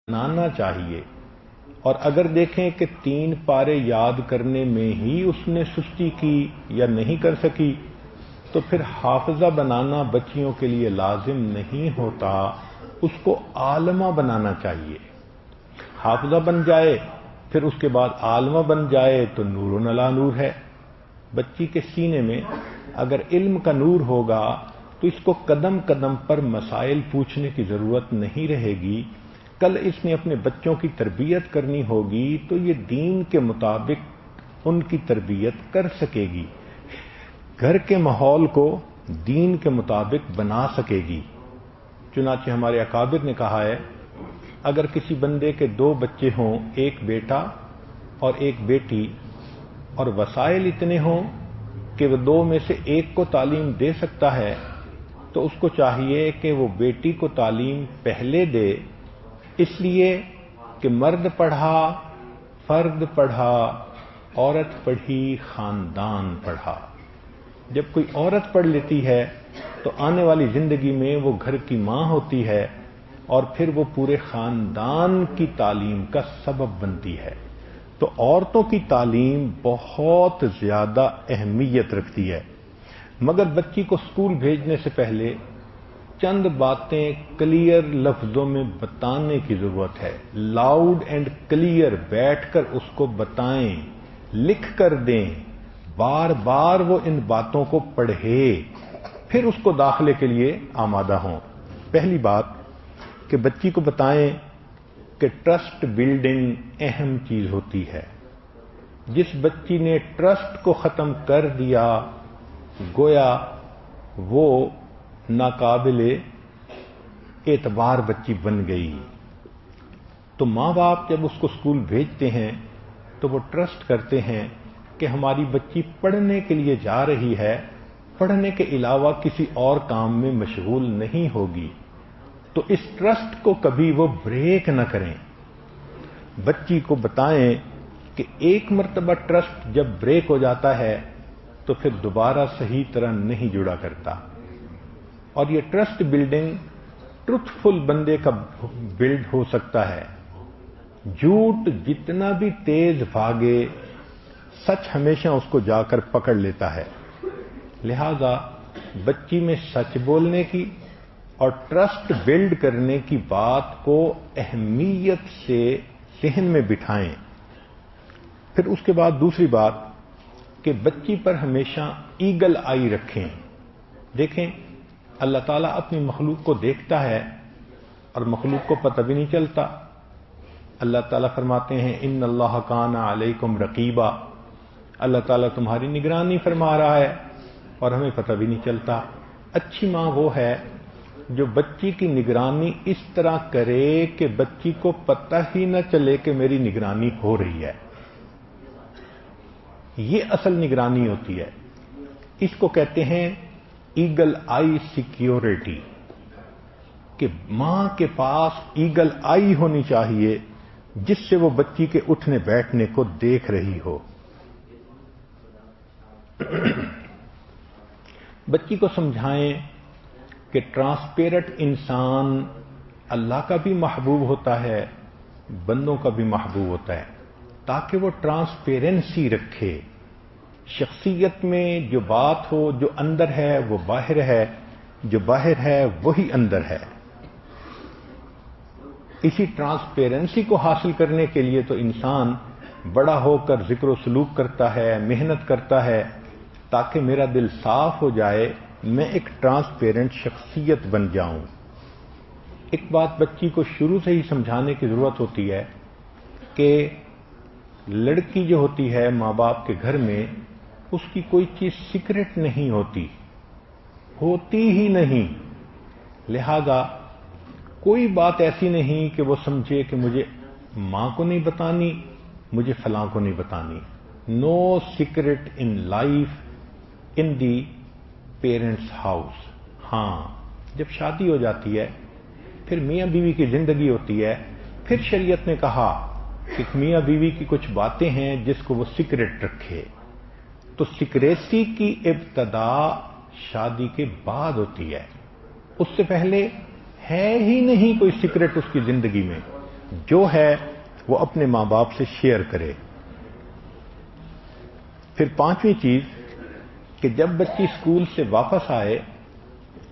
بنانا چاہیے، اور اگر دیکھیں کہ 3 پارے یاد کرنے میں ہی اس نے سستی کی یا نہیں کر سکی تو پھر حافظہ بنانا بچیوں کے لیے لازم نہیں ہوتا، اس کو عالمہ بنانا چاہیے۔ حافظہ بن جائے پھر اس کے بعد عالمہ بن جائے تو نور علی نور ہے۔ بچی کے سینے میں اگر علم کا نور ہوگا تو اس کو قدم قدم پر مسائل پوچھنے کی ضرورت نہیں رہے گی۔ کل اس نے اپنے بچوں کی تربیت کرنی ہوگی تو یہ دین کے مطابق ان کی تربیت کر سکے گی، گھر کے ماحول کو دین کے مطابق بنا سکے گی۔ چنانچہ ہمارے اکابر نے کہا ہے، اگر کسی بندے کے 2 بچے ہوں، ایک بیٹا اور ایک بیٹی، اور وسائل اتنے ہوں کہ وہ 2 میں سے ایک کو تعلیم دے سکتا ہے تو اس کو چاہیے کہ وہ بیٹی کو تعلیم پہلے دے، اس لیے کہ مرد پڑھا فرد پڑھا، عورت پڑھی خاندان پڑھا۔ جب کوئی عورت پڑھ لیتی ہے تو آنے والی زندگی میں وہ گھر کی ماں ہوتی ہے اور پھر وہ پورے خاندان کی تعلیم کا سبب بنتی ہے۔ تو عورتوں کی تعلیم بہت زیادہ اہمیت رکھتی ہے، مگر بچی کو اسکول بھیجنے سے پہلے چند باتیں کلیئر لفظوں میں بتانے کی ضرورت ہے۔ لاؤڈ اینڈ کلیئر بیٹھ کر اس کو بتائیں، لکھ کر دیں، بار بار وہ ان باتوں کو پڑھے، پھر اس کو داخلے کے لیے آمادہ ہوں۔ پہلی بات کہ بچی کو بتائیں کہ ٹرسٹ بلڈنگ اہم چیز ہوتی ہے۔ جس بچی نے ٹرسٹ کو ختم کر دیا گویا وہ ناقابل اعتبار بچی بن گئی۔ تو ماں باپ جب اس کو اسکول بھیجتے ہیں تو وہ ٹرسٹ کرتے ہیں کہ ہماری بچی پڑھنے کے لیے جا رہی ہے، پڑھنے کے علاوہ کسی اور کام میں مشغول نہیں ہوگی، تو اس ٹرسٹ کو کبھی وہ بریک نہ کریں۔ بچی کو بتائیں کہ ایک مرتبہ ٹرسٹ جب بریک ہو جاتا ہے تو پھر دوبارہ صحیح طرح نہیں جڑا کرتا، اور یہ ٹرسٹ بلڈنگ ٹروتھ فل بندے کا بلڈ ہو سکتا ہے۔ جھوٹ جتنا بھی تیز بھاگے، سچ ہمیشہ اس کو جا کر پکڑ لیتا ہے۔ لہذا بچی میں سچ بولنے کی اور ٹرسٹ بلڈ کرنے کی بات کو اہمیت سے ذہن میں بٹھائیں۔ پھر اس کے بعد دوسری بات کہ بچی پر ہمیشہ ایگل آئی رکھیں۔ دیکھیں اللہ تعالیٰ اپنی مخلوق کو دیکھتا ہے اور مخلوق کو پتہ بھی نہیں چلتا۔ اللہ تعالیٰ فرماتے ہیں ان اللہ کان علیکم رقیبا، اللہ تعالیٰ تمہاری نگرانی فرما رہا ہے اور ہمیں پتہ بھی نہیں چلتا۔ اچھی ماں وہ ہے جو بچی کی نگرانی اس طرح کرے کہ بچی کو پتہ ہی نہ چلے کہ میری نگرانی ہو رہی ہے۔ یہ اصل نگرانی ہوتی ہے، اس کو کہتے ہیں ایگل آئی سیکیورٹی، کہ ماں کے پاس ایگل آئی ہونی چاہیے جس سے وہ بچی کے اٹھنے بیٹھنے کو دیکھ رہی ہو۔ بچی کو سمجھائیں کہ ٹرانسپیرنٹ انسان اللہ کا بھی محبوب ہوتا ہے، بندوں کا بھی محبوب ہوتا ہے، تاکہ وہ ٹرانسپیرنسی رکھے۔ شخصیت میں جو بات ہو، جو اندر ہے وہ باہر ہے، جو باہر ہے وہی اندر ہے۔ اسی ٹرانسپیرنسی کو حاصل کرنے کے لیے تو انسان بڑا ہو کر ذکر و سلوک کرتا ہے، محنت کرتا ہے، تاکہ میرا دل صاف ہو جائے، میں ایک ٹرانسپیرنٹ شخصیت بن جاؤں۔ ایک بات بچی کو شروع سے ہی سمجھانے کی ضرورت ہوتی ہے کہ لڑکی جو ہوتی ہے ماں باپ کے گھر میں، اس کی کوئی چیز سیکرٹ نہیں ہوتی ہی نہیں۔ لہذا کوئی بات ایسی نہیں کہ وہ سمجھے کہ مجھے ماں کو نہیں بتانی، مجھے فلاں کو نہیں بتانی۔ No secret in life in the parents house. ہاں جب شادی ہو جاتی ہے، پھر میاں بیوی کی زندگی ہوتی ہے، پھر شریعت نے کہا کہ میاں بیوی کی کچھ باتیں ہیں جس کو وہ سیکرٹ رکھے۔ تو سیکریسی کی ابتدا شادی کے بعد ہوتی ہے، اس سے پہلے ہے ہی نہیں کوئی سیکرٹ اس کی زندگی میں۔ جو ہے وہ اپنے ماں باپ سے شیئر کرے۔ پھر پانچویں چیز کہ جب بچی اسکول سے واپس آئے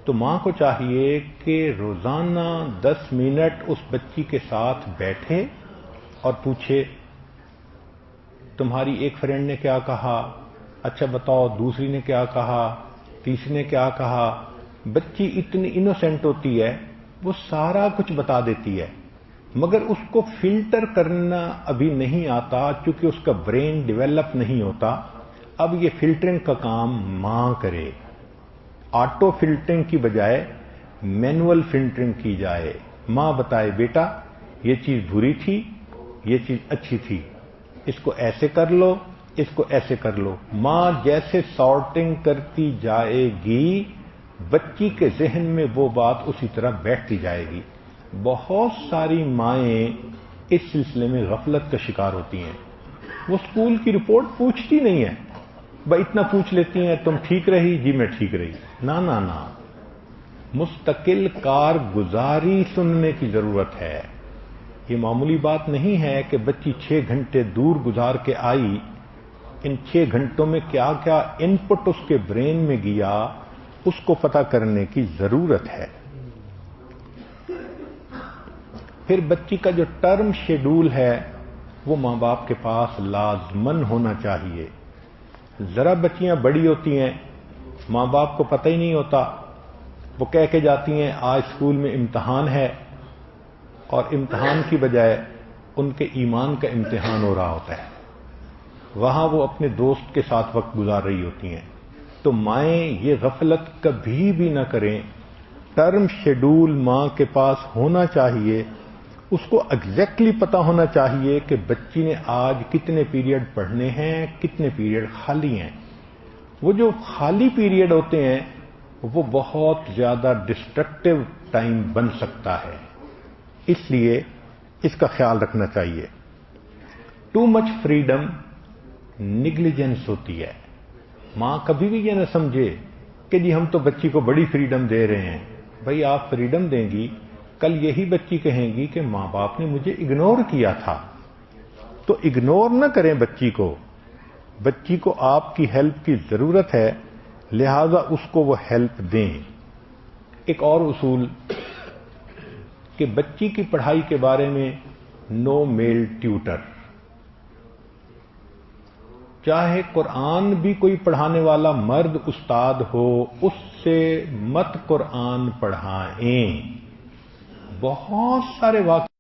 تو ماں کو چاہیے کہ روزانہ 10 منٹ اس بچی کے ساتھ بیٹھے اور پوچھے تمہاری ایک فرینڈ نے کیا کہا، اچھا بتاؤ دوسری نے کیا کہا، تیسری نے کیا کہا۔ بچی اتنی انوسینٹ ہوتی ہے، وہ سارا کچھ بتا دیتی ہے، مگر اس کو فلٹر کرنا ابھی نہیں آتا چونکہ اس کا برین ڈیولپ نہیں ہوتا۔ اب یہ فلٹرنگ کا کام ماں کرے، آٹو فلٹرنگ کی بجائے مینول فلٹرنگ کی جائے۔ ماں بتائے بیٹا یہ چیز بری تھی، یہ چیز اچھی تھی، اس کو ایسے کر لو، اس کو ایسے کر لو۔ ماں جیسے سارٹنگ کرتی جائے گی بچی کے ذہن میں وہ بات اسی طرح بیٹھتی جائے گی۔ بہت ساری مائیں اس سلسلے میں غفلت کا شکار ہوتی ہیں، وہ اسکول کی رپورٹ پوچھتی نہیں ہے، بس اتنا پوچھ لیتی ہیں تم ٹھیک رہی؟ جی میں ٹھیک رہی۔ نہ مستقل کارگزاری سننے کی ضرورت ہے۔ یہ معمولی بات نہیں ہے کہ بچی 6 گھنٹے دور گزار کے آئی، ان 6 گھنٹوں میں کیا کیا ان پٹ اس کے برین میں گیا اس کو پتہ کرنے کی ضرورت ہے۔ پھر بچی کا جو ٹرم شیڈول ہے وہ ماں باپ کے پاس لازمن ہونا چاہیے۔ ذرا بچیاں بڑی ہوتی ہیں، ماں باپ کو پتہ ہی نہیں ہوتا، وہ کہہ کے جاتی ہیں آج اسکول میں امتحان ہے، اور امتحان کی بجائے ان کے ایمان کا امتحان ہو رہا ہوتا ہے، وہاں وہ اپنے دوست کے ساتھ وقت گزار رہی ہوتی ہیں۔ تو مائیں یہ غفلت کبھی بھی نہ کریں، ٹرم شیڈول ماں کے پاس ہونا چاہیے، اس کو ایگزیکٹلی پتا ہونا چاہیے کہ بچی نے آج کتنے پیریڈ پڑھنے ہیں، کتنے پیریڈ خالی ہیں۔ وہ جو خالی پیریڈ ہوتے ہیں وہ بہت زیادہ ڈسٹرکٹیو ٹائم بن سکتا ہے، اس لیے اس کا خیال رکھنا چاہیے۔ ٹو مچ فریڈم نیگلیجنس ہوتی ہے۔ ماں کبھی بھی یہ نہ سمجھے کہ جی ہم تو بچی کو بڑی فریڈم دے رہے ہیں۔ بھئی آپ فریڈم دیں گی، کل یہی بچی کہیں گی کہ ماں باپ نے مجھے اگنور کیا تھا، تو اگنور نہ کریں بچی کو۔ بچی کو آپ کی ہیلپ کی ضرورت ہے، لہذا اس کو وہ ہیلپ دیں۔ ایک اور اصول کہ بچی کی پڑھائی کے بارے میں نو میل ٹیوٹر، چاہے قرآن بھی کوئی پڑھانے والا مرد استاد ہو اس سے مت قرآن پڑھائیں۔ بہت سارے واقعے